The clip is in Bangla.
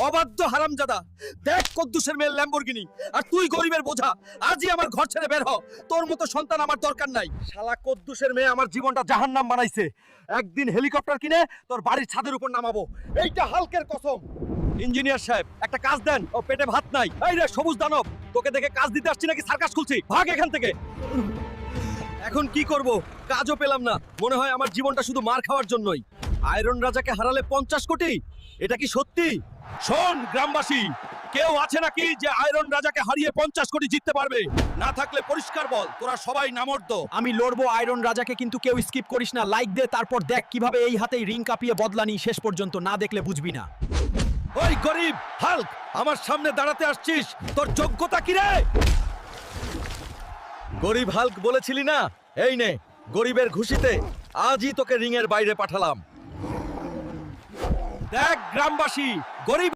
অবাধ্য হারামজাদা, দেখ কদ্দুসের মেয়ে ল্যাম্বরগিনি, আর তুই গরিবের বোঝা। আজই আমার ঘর ছেড়ে বের হ, তোর মতো সন্তান আমার দরকার নাই। শালা কদ্দুসের মেয়ে আমার জীবনটা জাহান্নাম বানাইছে। একদিন হেলিকপ্টার কিনে তোর বাড়ির ছাদের উপর নামাবো, এইটা হালকের কসম। ইঞ্জিনিয়ার সাহেব, একটা কাজ দেন, ও পেটে ভাত নাই। এই রে সবুজ দানব, তোকে দেখে কাজ দিতে আসছি নাকি সার্কাস খুলছি? ভাগ এখান থেকে। এখন কি করব, কাজও পেলাম না। মনে হয় আমার জীবনটা শুধু মার খাওয়ার জন্যই। আয়রন রাজাকে হারালে 50 কোটি, এটা কি সত্যি? শোন গ্রামবাসী, কেউ আছে নাকি যে আয়রন রাজাকে হারিয়ে 50 কোটি জিততে পারবে? না থাকলে পরিষ্কার বল, তোরা সবাই নামর্দ। আমি লড়বো আয়রন রাজাকে, কিন্তু কেউ স্কিপ করিস না। লাইক দে, তারপর দেখ কিভাবে এই হাতেই রিং কাঁপিয়ে বদলানি। শেষ পর্যন্ত না দেখলে বুঝবি না। ওই গরিব হাল্ক, আমার সামনে দাঁড়াতে আসছিস, তোর যোগ্যতা কি রে? গরিব হাল্ক বলেছিলি না? এই নে, গরিবের খুশিতে আজই তোকে রিং এর বাইরে পাঠালাম। দেখ গ্রামবাসী, গরিব